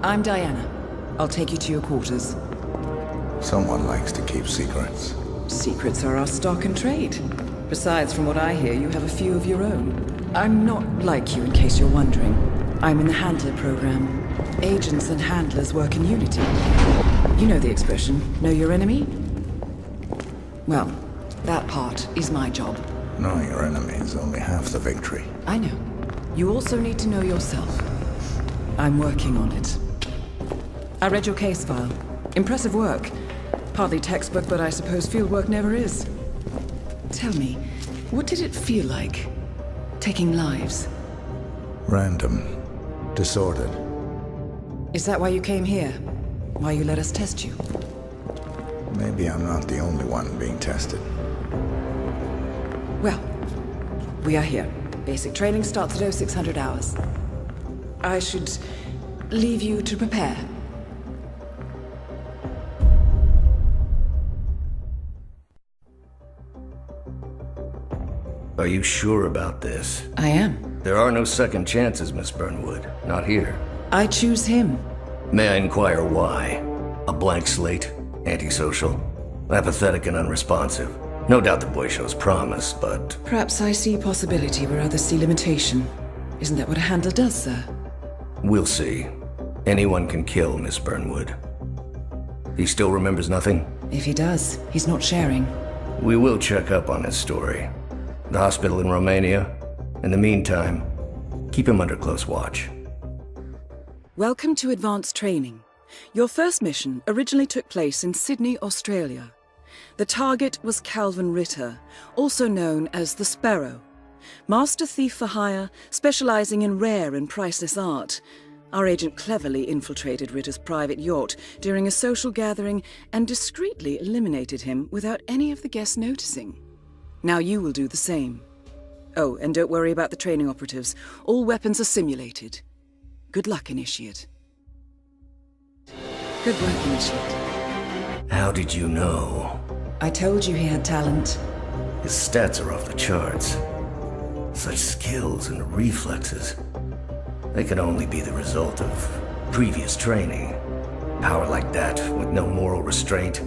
I'm Diana. I'll take you to your quarters. Someone likes to keep secrets. Secrets are our stock and trade. Besides, from what I hear, you have a few of your own. I'm not like you, in case you're wondering. I'm in the Handler program. Agents and handlers work in unity. You know the expression, know your enemy? Well, that part is my job. Knowing your enemy is only half the victory. I know. You also need to know yourself. I'm working on it. I read your case file. Impressive work. Hardly textbook, but I suppose fieldwork never is. Tell me, what did it feel like, taking lives? Random. Disordered. Is that why you came here? Why you let us test you? Maybe I'm not the only one being tested. Well, we are here. Basic training starts at 0600 hours. I should leave you to prepare. Are you sure about this? I am. There are no second chances, Miss Burnwood. Not here. I choose him. May I inquire why? A blank slate? Antisocial? Apathetic and unresponsive? No doubt the boy shows promise, but... Perhaps I see possibility where others see limitation. Isn't that what a handler does, sir? We'll see. Anyone can kill Miss Burnwood. He still remembers nothing? If he does, he's not sharing. We will check up on his story. The hospital in Romania. In the meantime, keep him under close watch. Welcome to advanced training. Your first mission originally took place in Sydney, Australia. The target was Calvin Ritter, also known as the Sparrow. Master thief for hire, specializing in rare and priceless art. Our agent cleverly infiltrated Ritter's private yacht during a social gathering and discreetly eliminated him without any of the guests noticing. Now you will do the same. Oh, and don't worry about the training operatives. All weapons are simulated. Good luck, Initiate. Good work, Initiate. How did you know? I told you he had talent. His stats are off the charts. Such skills and reflexes. They could only be the result of previous training. Power like that, with no moral restraint,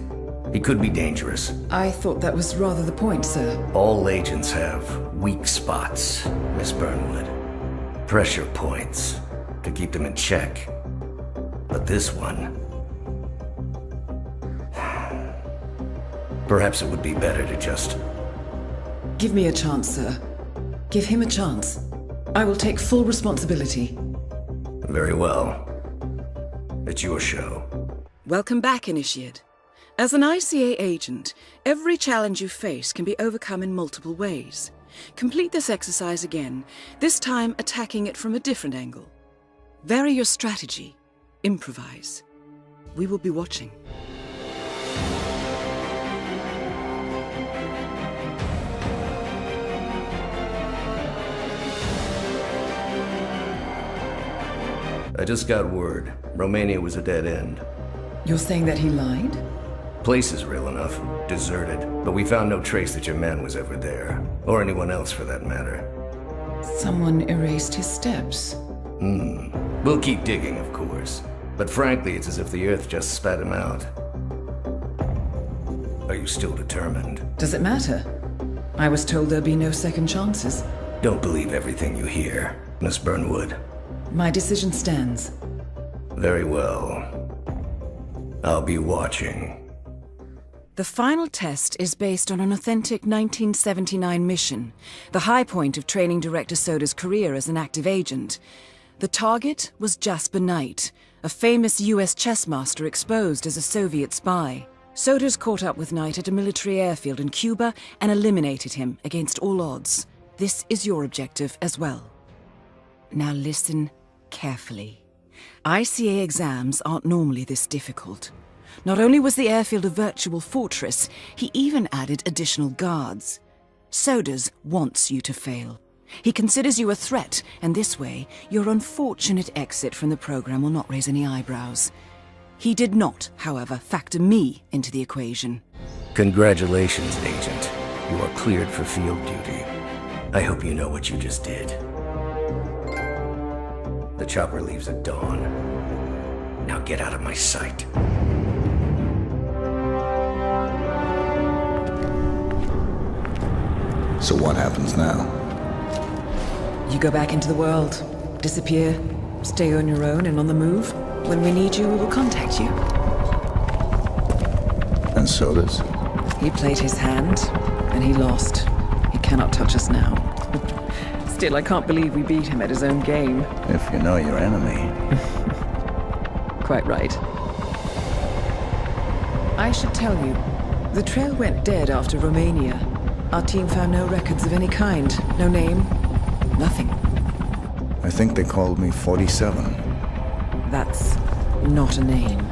he could be dangerous. I thought that was rather the point, sir. All agents have weak spots, Miss Burnwood. Pressure points to keep them in check. But this one... Perhaps it would be better to just... Give me a chance, sir. Give him a chance. I will take full responsibility. Very well. It's your show. Welcome back, Initiate. As an ICA agent, every challenge you face can be overcome in multiple ways. Complete this exercise again, this time attacking it from a different angle. Vary your strategy. Improvise. We will be watching. I just got word. Romania was a dead end. You're saying that he lied? Place is real enough. Deserted. But we found no trace that your man was ever there. Or anyone else for that matter. Someone erased his steps. We'll keep digging, of course. But frankly, it's as if the Earth just spat him out. Are you still determined? Does it matter? I was told there'd be no second chances. Don't believe everything you hear, Miss Burnwood. My decision stands. Very well. I'll be watching. The final test is based on an authentic 1979 mission, the high point of training director Soda's career as an active agent. The target was Jasper Knight, a famous US chess master exposed as a Soviet spy. Soda's caught up with Knight at a military airfield in Cuba and eliminated him against all odds. This is your objective as well. Now listen carefully. ICA exams aren't normally this difficult. Not only was the airfield a virtual fortress, he even added additional guards. Sodas wants you to fail. He considers you a threat, and this way, your unfortunate exit from the program will not raise any eyebrows. He did not, however, factor me into the equation. Congratulations, Agent. You are cleared for field duty. I hope you know what you just did. The chopper leaves at dawn. Now get out of my sight. So what happens now? You go back into the world, disappear, stay on your own and on the move. When we need you, we will contact you. And so does. He played his hand, and he lost. He cannot touch us now. Still, I can't believe we beat him at his own game. If you know your enemy. Quite right. I should tell you, the trail went dead after Romania. Our team found no records of any kind. No name, nothing. I think they called me 47. That's not a name.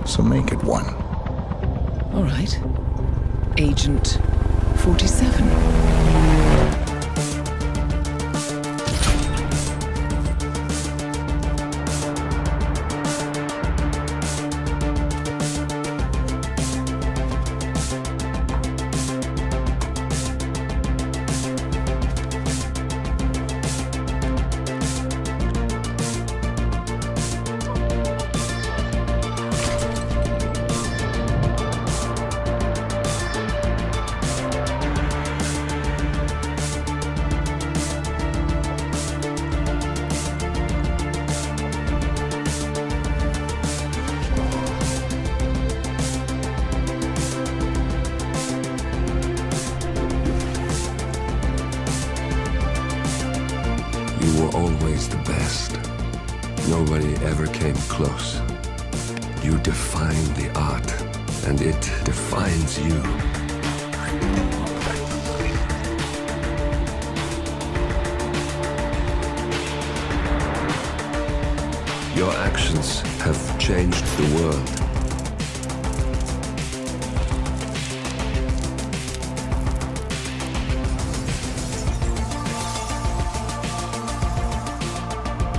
So make it one. All right. Agent 47. You were always the best. Nobody ever came close. You define the art, and it defines you. Your actions have changed the world.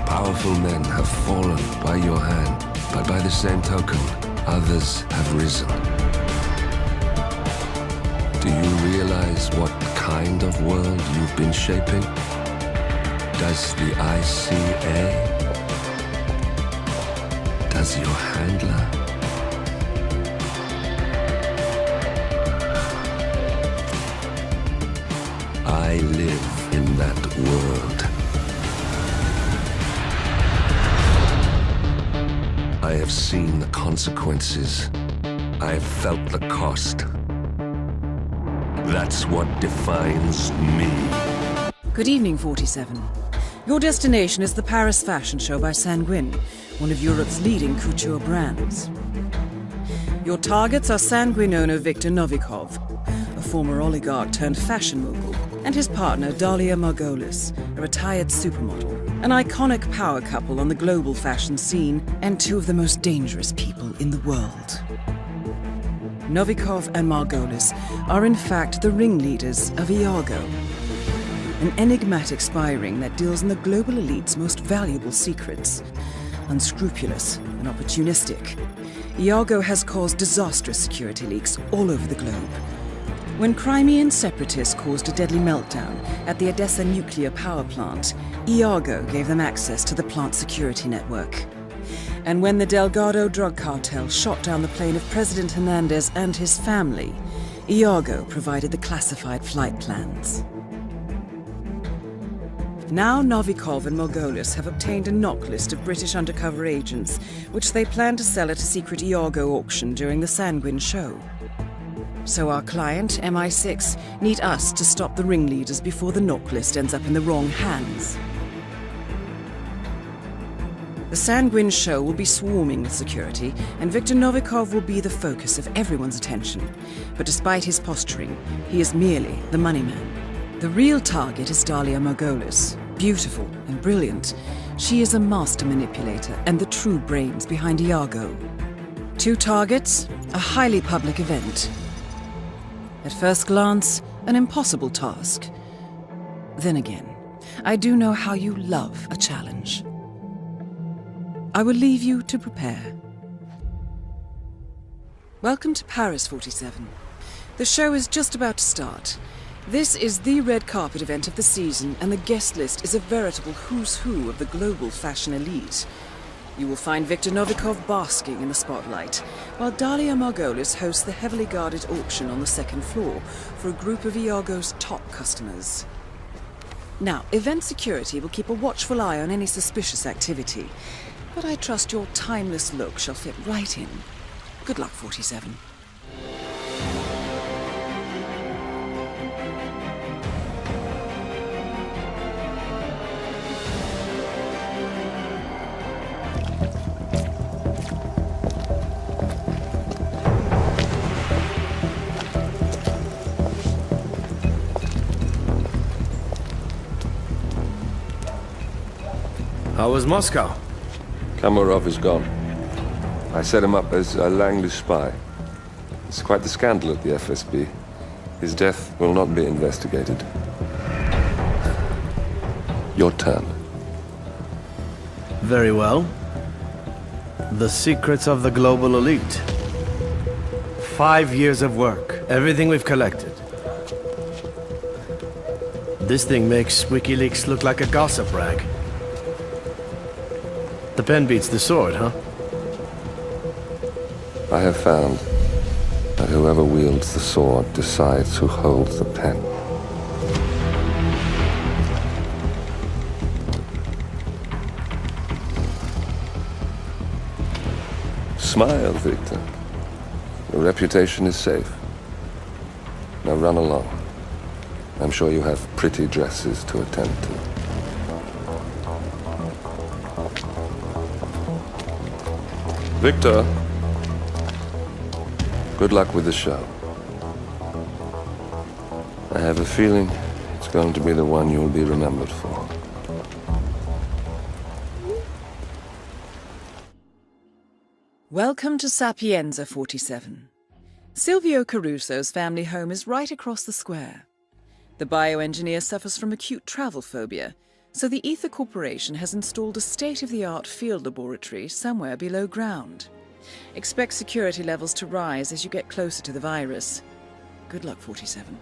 Powerful men have fallen by your hand, but by the same token, others have risen. Do you realize what kind of world you've been shaping? Does the ICA? Does your handler? I live in that world. I have seen the consequences. I have felt the cost. That's what defines me. Good evening, 47. Your destination is the Paris Fashion Show by Sanguine, one of Europe's leading couture brands. Your targets are Sanguine owner Viktor Novikov, a former oligarch turned fashion mogul, and his partner Dalia Margolis, a retired supermodel, an iconic power couple on the global fashion scene, and two of the most dangerous people in the world. Novikov and Margolis are in fact the ringleaders of Iago, an enigmatic spy ring that deals in the global elite's most valuable secrets. Unscrupulous and opportunistic, Iago has caused disastrous security leaks all over the globe. When Crimean separatists caused a deadly meltdown at the Odessa nuclear power plant, Iago gave them access to the plant's security network. And when the Delgado drug cartel shot down the plane of President Hernandez and his family, Iago provided the classified flight plans. Now Novikov and Margolis have obtained a knock list of British undercover agents, which they plan to sell at a secret Iago auction during the Sanguine show. So our client, MI6, need us to stop the ringleaders before the knock list ends up in the wrong hands. The Sanguine show will be swarming with security, and Viktor Novikov will be the focus of everyone's attention. But despite his posturing, he is merely the money man. The real target is Dalia Margolis. Beautiful and brilliant, she is a master manipulator and the true brains behind Iago. Two targets, a highly public event. At first glance, an impossible task. Then again, I do know how you love a challenge. I will leave you to prepare. Welcome to Paris, 47. The show is just about to start. This is the red carpet event of the season, and the guest list is a veritable who's who of the global fashion elite. You will find Viktor Novikov basking in the spotlight, while Dalia Margolis hosts the heavily guarded auction on the second floor for a group of Iago's top customers. Now, event security will keep a watchful eye on any suspicious activity, but I trust your timeless look shall fit right in. Good luck, 47. How was Moscow? Kamarov is gone. I set him up as a Langley spy. It's quite the scandal at the FSB. His death will not be investigated. Your turn. Very well. The secrets of the global elite. 5 years of work. Everything we've collected. This thing makes WikiLeaks look like a gossip rag. The pen beats the sword, huh? I have found that whoever wields the sword decides who holds the pen. Smile, Victor. Your reputation is safe. Now run along. I'm sure you have pretty dresses to attend to. Victor, good luck with the show. I have a feeling it's going to be the one you'll be remembered for. Welcome to Sapienza, 47. Silvio Caruso's family home is right across the square. The bioengineer suffers from acute travel phobia, so the Ether Corporation has installed a state-of-the-art field laboratory somewhere below ground. Expect security levels to rise as you get closer to the virus. Good luck, 47.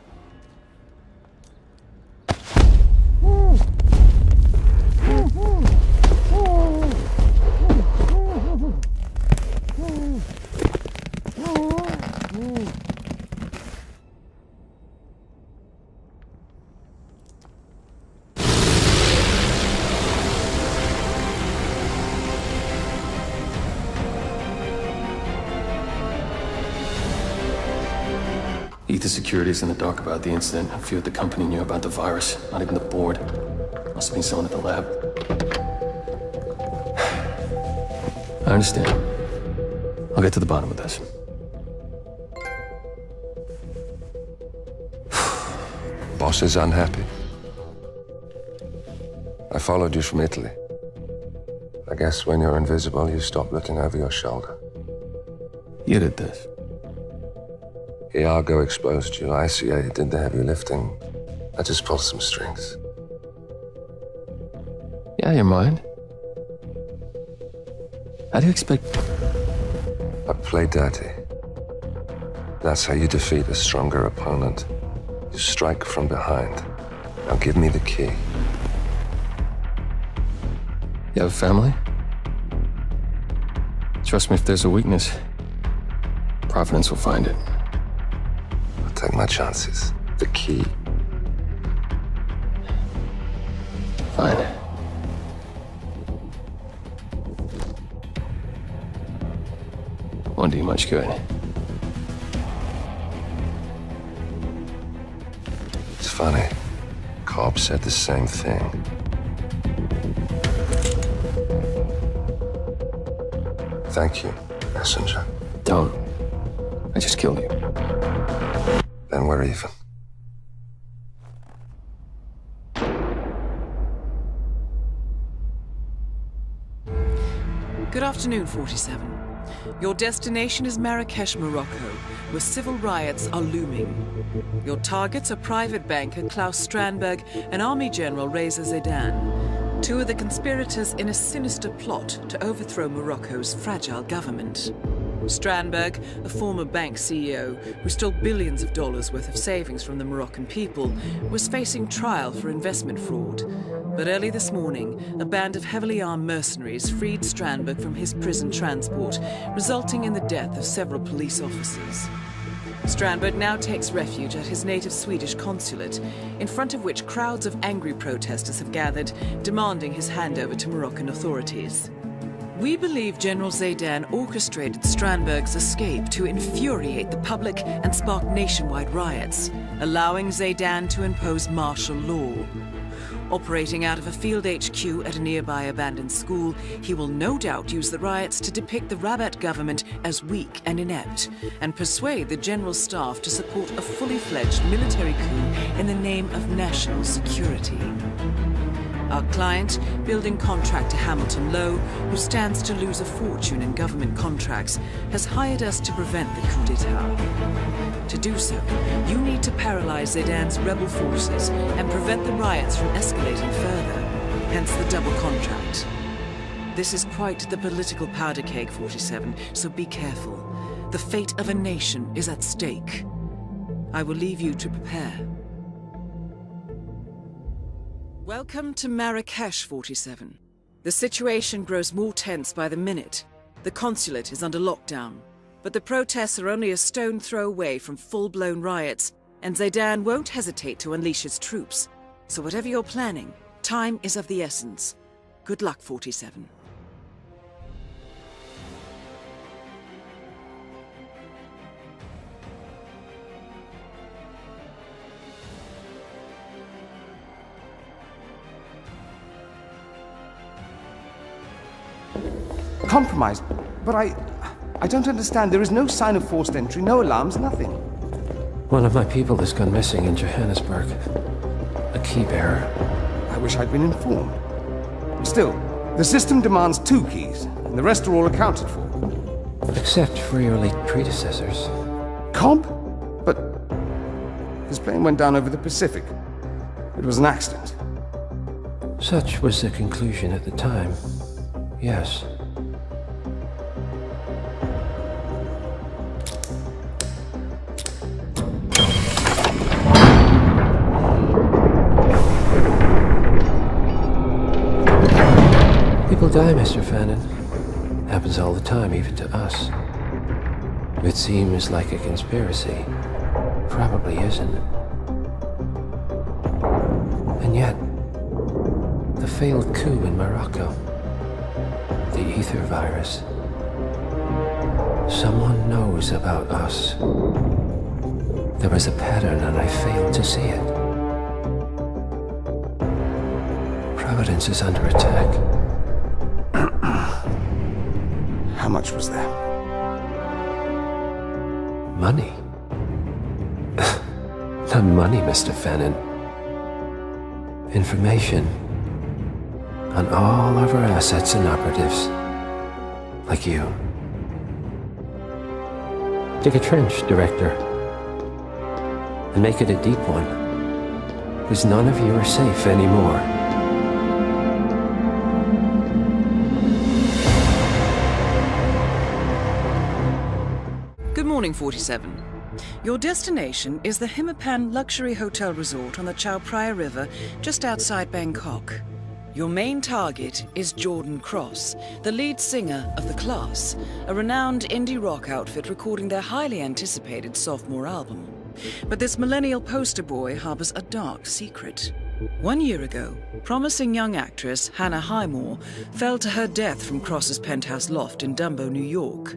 Ether Security's in the dark about the incident. A few at the company knew about the virus. Not even the board. Must have been someone at the lab. I understand. I'll get to the bottom of this. Boss is unhappy. I followed you from Italy. I guess when you're invisible, you stop looking over your shoulder. You did this. Iago exposed you. ICA did the heavy lifting. I just pulled some strings. Yeah, you're mine. How do you expect... I play dirty. That's how you defeat a stronger opponent. You strike from behind. Now give me the key. You have a family? Trust me, if there's a weakness, Providence will find it. I'll take my chances. The key. Fine. Won't do you much good. It's funny. Cobb said the same thing. Thank you, messenger. Don't. I just killed you. Then we're even. Good afternoon, 47. Your destination is Marrakesh, Morocco, where civil riots are looming. Your targets are private banker Klaus Strandberg and Army General Reza Zaidan, two of the conspirators in a sinister plot to overthrow Morocco's fragile government. Strandberg, a former bank CEO who stole billions of dollars worth of savings from the Moroccan people, was facing trial for investment fraud. But early this morning, a band of heavily armed mercenaries freed Strandberg from his prison transport, resulting in the death of several police officers. Strandberg now takes refuge at his native Swedish consulate, in front of which crowds of angry protesters have gathered, demanding his handover to Moroccan authorities. We believe General Zaydan orchestrated Strandberg's escape to infuriate the public and spark nationwide riots, allowing Zaydan to impose martial law. Operating out of a field HQ at a nearby abandoned school, he will no doubt use the riots to depict the Rabat government as weak and inept, and persuade the general staff to support a fully fledged military coup in the name of national security. Our client, building contractor Hamilton Lowe, who stands to lose a fortune in government contracts, has hired us to prevent the coup d'etat. To do so, you need to paralyze Zaydan's rebel forces and prevent the riots from escalating further, hence the double contract. This is quite the political powder keg, 47, so be careful. The fate of a nation is at stake. I will leave you to prepare. Welcome to Marrakesh, 47. The situation grows more tense by the minute. The consulate is under lockdown, but the protests are only a stone throw away from full-blown riots, and Zaydan won't hesitate to unleash his troops. So whatever you're planning, time is of the essence. Good luck, 47. Compromised? But I don't understand. There is no sign of forced entry, no alarms, nothing. One of my people has gone missing in Johannesburg. A key bearer. I wish I'd been informed. Still, the system demands 2 keys, and the rest are all accounted for. Except for your late predecessors. Cobb? But his plane went down over the Pacific. It was an accident. Such was the conclusion at the time. Yes. People die, Mr. Fannin. Happens all the time, even to us. It seems like a conspiracy. Probably isn't. And yet, the failed coup in Morocco, the ether virus. Someone knows about us. There was a pattern and I failed to see it. Providence is under attack. How much was there? Money? Not money, Mr. Fannin. Information on all of our assets and operatives. Like you. Dig a trench, Director. And make it a deep one. Because none of you are safe anymore. Good morning, 47. Your destination is the Hitman luxury hotel resort on the Chao Phraya River, just outside Bangkok. Your main target is Jordan Cross, the lead singer of The Class, a renowned indie rock outfit recording their highly anticipated sophomore album. But this millennial poster boy harbors a dark secret. 1 year ago, promising young actress Hannah Highmore fell to her death from Cross's penthouse loft in Dumbo, New York.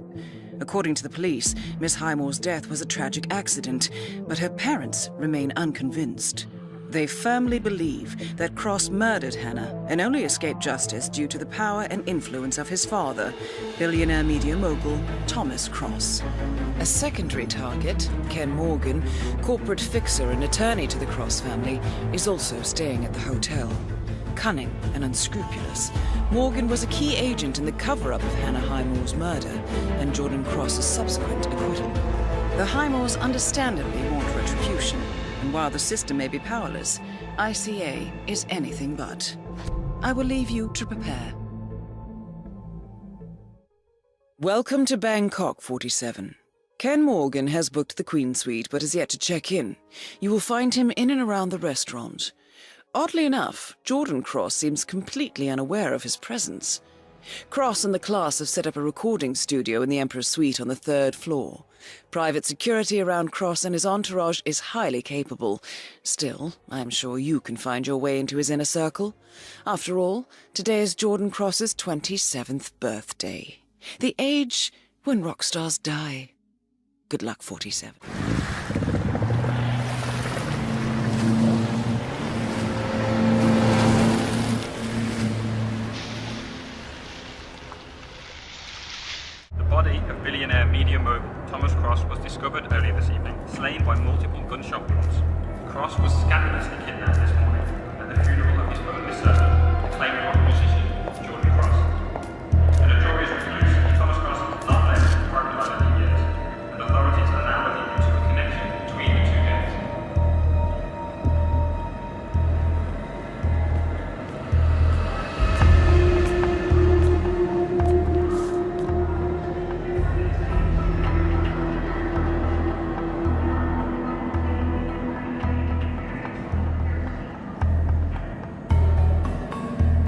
According to the police, Miss Highmore's death was a tragic accident, but her parents remain unconvinced. They firmly believe that Cross murdered Hannah and only escaped justice due to the power and influence of his father, billionaire media mogul Thomas Cross. A secondary target, Ken Morgan, corporate fixer and attorney to the Cross family, is also staying at the hotel. Cunning and unscrupulous, Morgan was a key agent in the cover-up of Hannah Highmore's murder and Jordan Cross's subsequent acquittal. The Highmores understandably want retribution, and while the system may be powerless, ICA is anything but. I will leave you to prepare. Welcome to Bangkok, 47. Ken Morgan has booked the Queen Suite but has yet to check in. You will find him in and around the restaurant. Oddly enough, Jordan Cross seems completely unaware of his presence. Cross and the class have set up a recording studio in the Emperor's Suite on the 3rd floor. Private security around Cross and his entourage is highly capable. Still, I'm sure you can find your way into his inner circle. After all, today is Jordan Cross's 27th birthday. The age when rock stars die. Good luck, 47. The body of billionaire media mogul Thomas Cross was discovered earlier this evening, slain by multiple gunshot wounds. Cross was scandalously kidnapped this morning at the funeral of his only son, acclaimed rock musician Jordan Cross. A notorious recluse, Thomas Cross has not left the parking lot in years, and authorities are now looking into a connection between the two gangs.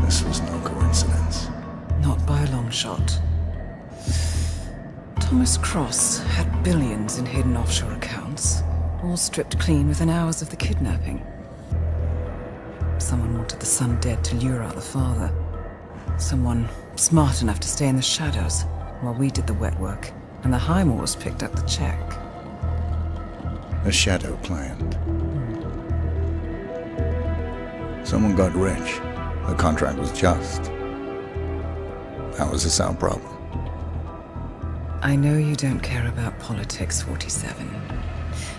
This was no coincidence. Not by a long shot. Thomas Cross had billions in hidden offshore accounts, all stripped clean within hours of the kidnapping. Someone wanted the son dead to lure out the father. Someone smart enough to stay in the shadows while we did the wet work, and the Highmores picked up the check. A shadow client. Someone got rich. The contract was just. That was a sound problem. I know you don't care about politics, 47.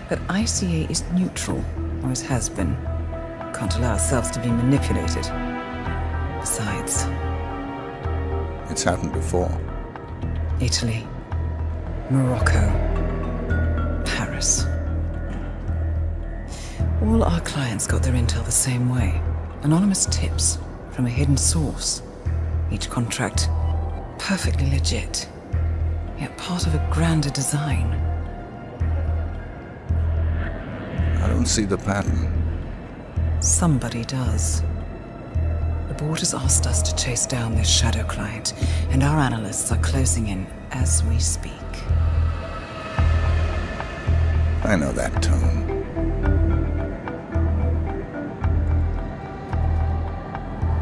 But ICA is neutral, always has been. Can't allow ourselves to be manipulated. Besides, It's happened before. Italy, Morocco, Paris. All our clients got their intel the same way. Anonymous tips from a hidden source. Each contract perfectly legit, yet part of a grander design. I don't see the pattern. Somebody does. The board has asked us to chase down this shadow client, and our analysts are closing in as we speak. I know that tone.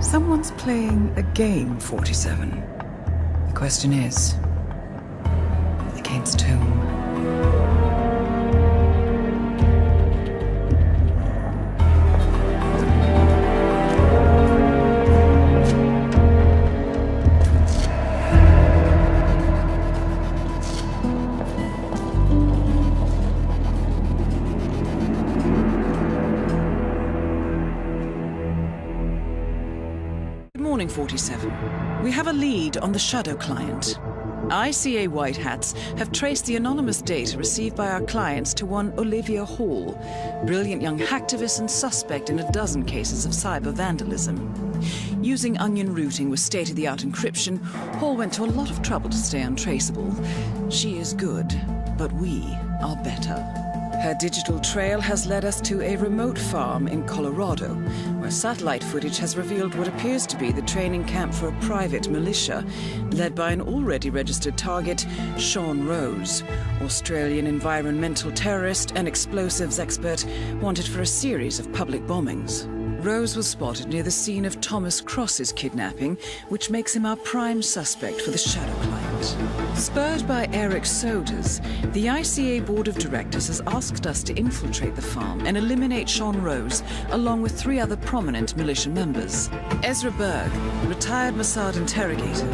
Someone's playing a game, 47. The question is, against whom? Good morning, 47. We have a lead on the shadow client. ICA White Hats have traced the anonymous data received by our clients to one Olivia Hall, brilliant young hacktivist and suspect in a dozen cases of cyber vandalism. Using onion routing with state-of-the-art encryption, Hall went to a lot of trouble to stay untraceable. She is good, but we are better. Her digital trail has led us to a remote farm in Colorado, where satellite footage has revealed what appears to be the training camp for a private militia, led by an already registered target, Sean Rose, Australian environmental terrorist and explosives expert wanted for a series of public bombings. Rose was spotted near the scene of Thomas Cross's kidnapping, which makes him our prime suspect for the shadow client. Spurred by Eric Sodas, the ICA Board of Directors has asked us to infiltrate the farm and eliminate Sean Rose, along with 3 other prominent militia members. Ezra Berg, retired Mossad interrogator,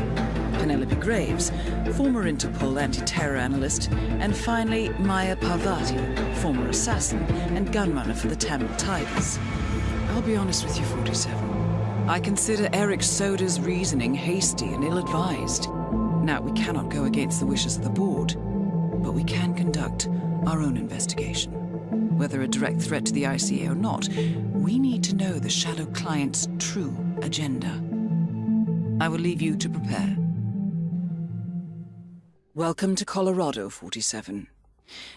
Penelope Graves, former Interpol anti-terror analyst, and finally Maya Parvati, former assassin and gunrunner for the Tamil Tigers. I'll be honest with you, 47. I consider Eric Soda's reasoning hasty and ill-advised. Now, we cannot go against the wishes of the board, but we can conduct our own investigation. Whether a direct threat to the ICA or not, we need to know the shadow client's true agenda. I will leave you to prepare. Welcome to Colorado, 47.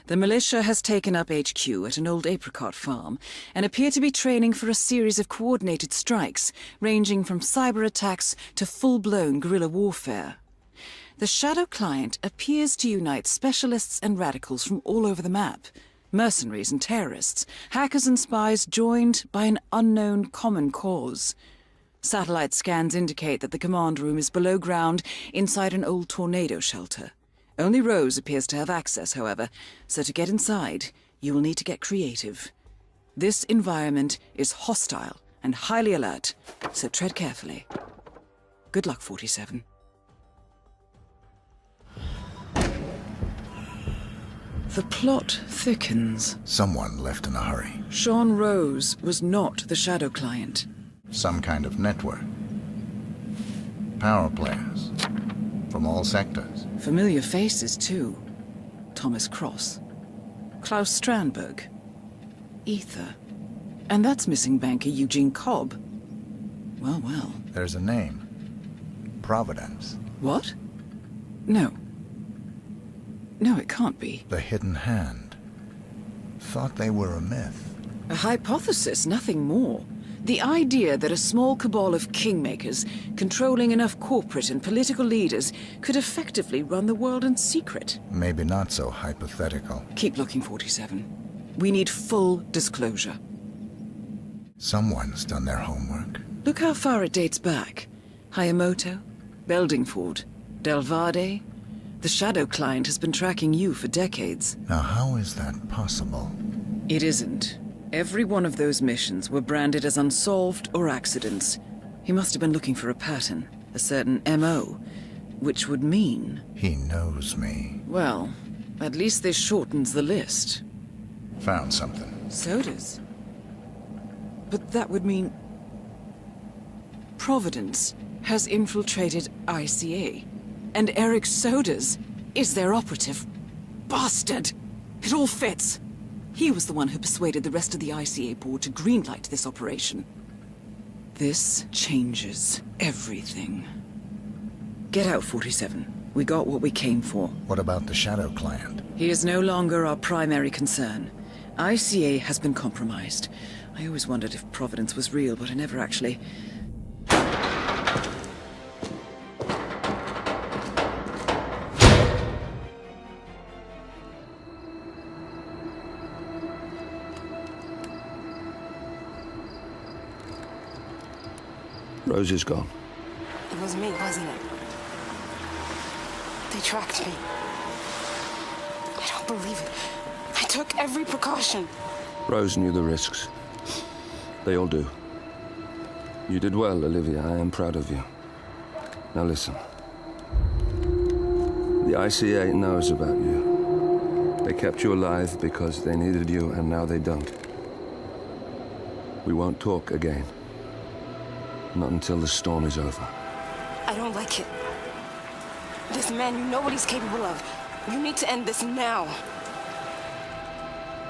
The militia has taken up HQ at an old apricot farm and appear to be training for a series of coordinated strikes, ranging from cyber attacks to full-blown guerrilla warfare. The Shadow Client appears to unite specialists and radicals from all over the map. Mercenaries and terrorists, hackers and spies joined by an unknown common cause. Satellite scans indicate that the command room is below ground inside an old tornado shelter. Only Rose appears to have access, however, so to get inside, you will need to get creative. This environment is hostile and highly alert, so tread carefully. Good luck, 47. The plot thickens. Someone left in a hurry. Sean Rose was not the Shadow Client. Some kind of network. Power players. From all sectors. Familiar faces, too. Thomas Cross. Klaus Strandberg. Ether. And that's missing banker Eugene Cobb. Well, well. There's a name. Providence. What? No. No, it can't be. The Hidden Hand. Thought they were a myth. A hypothesis, nothing more. The idea that a small cabal of kingmakers, controlling enough corporate and political leaders, could effectively run the world in secret. Maybe not so hypothetical. Keep looking, 47. We need full disclosure. Someone's done their homework. Look how far it dates back. Hayamoto, Beldingford, Delvade. The Shadow Client has been tracking you for decades. Now how is that possible? It isn't. Every one of those missions were branded as unsolved or accidents. He must have been looking for a pattern, a certain MO, which would mean... He knows me. Well, at least this shortens the list. Found something. Sodas? But that would mean... Providence has infiltrated ICA, and Eric Sodas is their operative. Bastard! It all fits! He was the one who persuaded the rest of the ICA board to greenlight this operation. This changes everything. Get out, 47. We got what we came for. What about the Shadow Client? He is no longer our primary concern. ICA has been compromised. I always wondered if Providence was real, but I never actually... Rose is gone. It was me, wasn't it? They tracked me. I don't believe it. I took every precaution. Rose knew the risks. They all do. You did well, Olivia. I am proud of you. Now listen. The ICA knows about you. They kept you alive because they needed you, and now they don't. We won't talk again. Not until the storm is over. I don't like it. This man, you know what he's capable of. You need to end this now.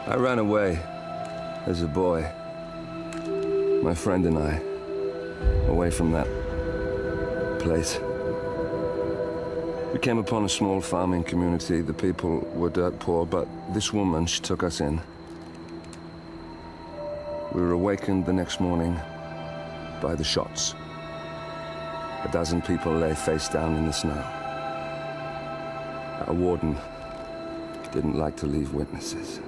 I ran away as a boy. My friend and I. Away from that place. We came upon a small farming community. The people were dirt poor, but this woman, she took us in. We were awakened the next morning by the shots. A dozen people lay face down in the snow. Our warden didn't like to leave witnesses.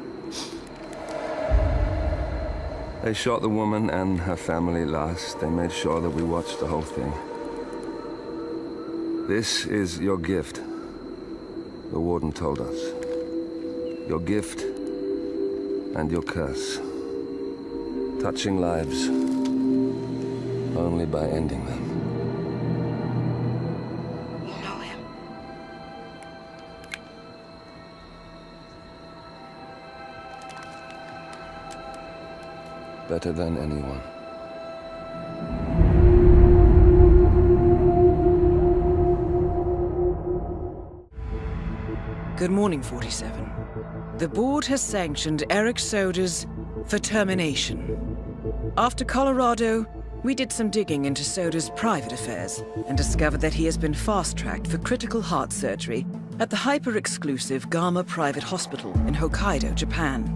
They shot the woman and her family last. They made sure that we watched the whole thing. This is your gift, the warden told us. Your gift and your curse. Touching lives only by ending them. You know him. Better than anyone. Good morning, 47. The board has sanctioned Eric Sodas for termination. After Colorado, we did some digging into Soda's private affairs and discovered that he has been fast-tracked for critical heart surgery at the hyper-exclusive Gama Private Hospital in Hokkaido, Japan.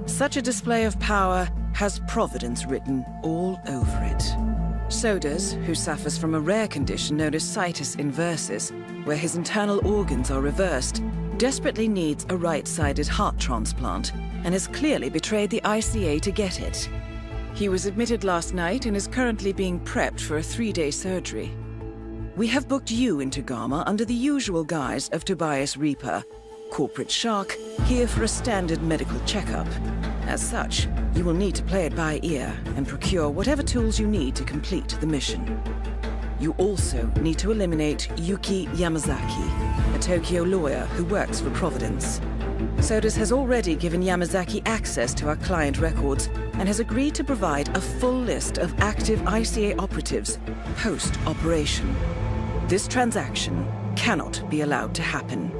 Such a display of power has Providence written all over it. Sodas, who suffers from a rare condition known as situs inversus, where his internal organs are reversed, desperately needs a right-sided heart transplant and has clearly betrayed the ICA to get it. He was admitted last night and is currently being prepped for a 3-day surgery. We have booked you into Gama under the usual guise of Tobias Reaper, corporate shark, here for a standard medical checkup. As such, you will need to play it by ear and procure whatever tools you need to complete the mission. You also need to eliminate Yuki Yamazaki, a Tokyo lawyer who works for Providence. Sodas has already given Yamazaki access to our client records and has agreed to provide a full list of active ICA operatives post-operation. This transaction cannot be allowed to happen.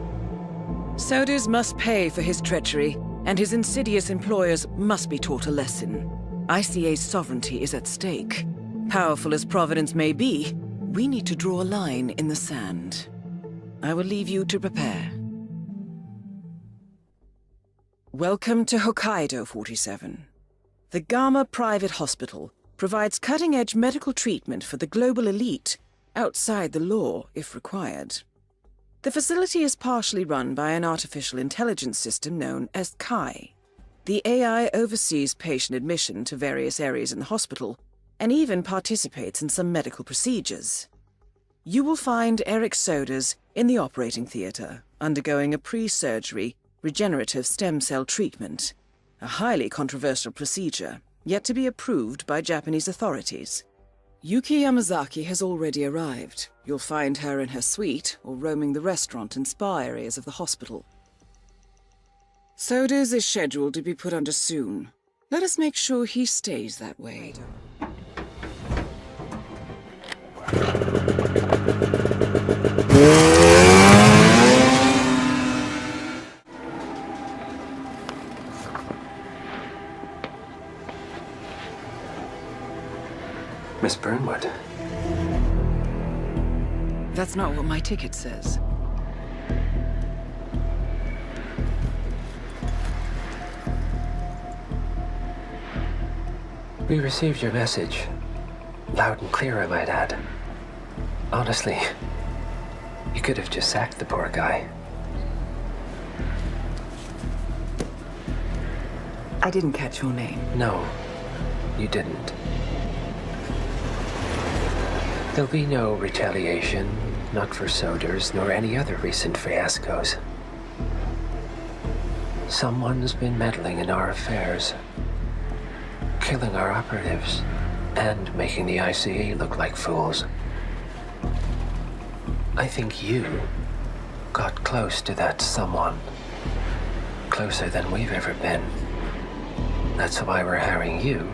Sodas must pay for his treachery, and his insidious employers must be taught a lesson. ICA's sovereignty is at stake. Powerful as Providence may be, we need to draw a line in the sand. I will leave you to prepare. Welcome to Hokkaido 47. The Gama Private Hospital provides cutting-edge medical treatment for the global elite, outside the law if required. The facility is partially run by an artificial intelligence system known as Kai. The AI oversees patient admission to various areas in the hospital and even participates in some medical procedures. You will find Eric Sodas in the operating theater, undergoing a pre-surgery regenerative stem cell treatment, a highly controversial procedure, yet to be approved by Japanese authorities. Yuki Yamazaki has already arrived. You'll find her in her suite or roaming the restaurant and spa areas of the hospital. Sodas is scheduled to be put under soon. Let us make sure he stays that way. Miss Burnwood. That's not what my ticket says. We received your message. Loud and clear, I might add. Honestly, you could have just sacked the poor guy. I didn't catch your name. No, you didn't. There'll be no retaliation, not for Sodas, nor any other recent fiascos. Someone's been meddling in our affairs, killing our operatives, and making the ICA look like fools. I think you got close to that someone. Closer than we've ever been. That's why we're hiring you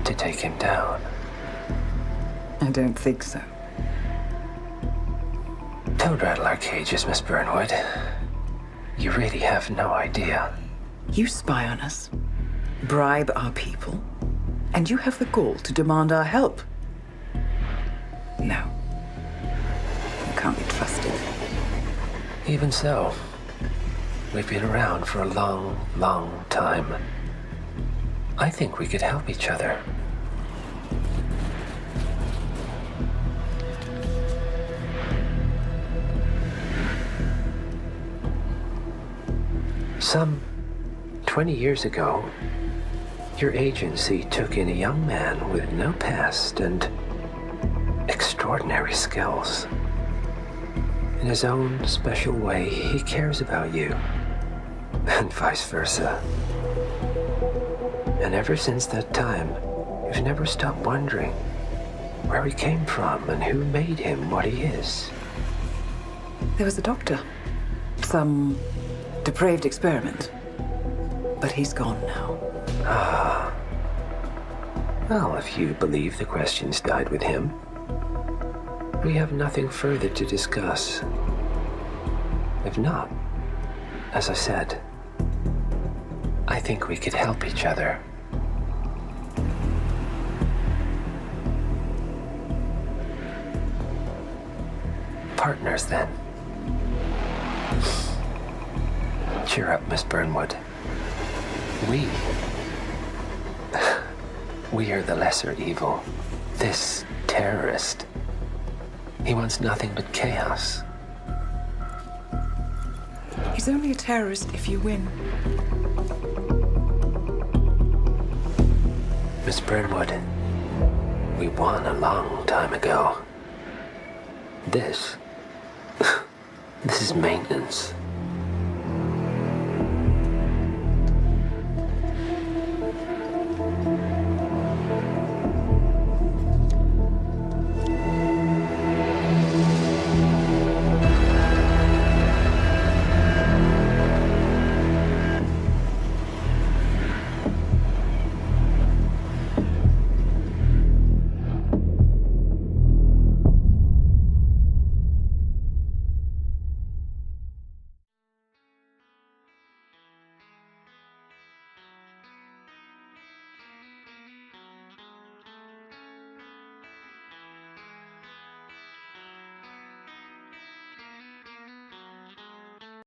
to take him down. I don't think so. Don't rattle our cages, Miss Burnwood. You really have no idea. You spy on us, bribe our people, and you have the gall to demand our help. No. You can't be trusted. Even so, we've been around for a long, long time. I think we could help each other. Some 20 years ago, your agency took in a young man with no past and extraordinary skills. In his own special way, he cares about you, and vice versa. And ever since that time, you've never stopped wondering where he came from and who made him what he is. There was a doctor. Some depraved experiment. But he's gone now. Ah. Well, if you believe the questions died with him, we have nothing further to discuss. If not, as I said, I think we could help each other. Partners, then. Cheer up, Miss Burnwood. We are the lesser evil. This terrorist, he wants nothing but chaos. He's only a terrorist if you win. Miss Burnwood, we won a long time ago. This is maintenance.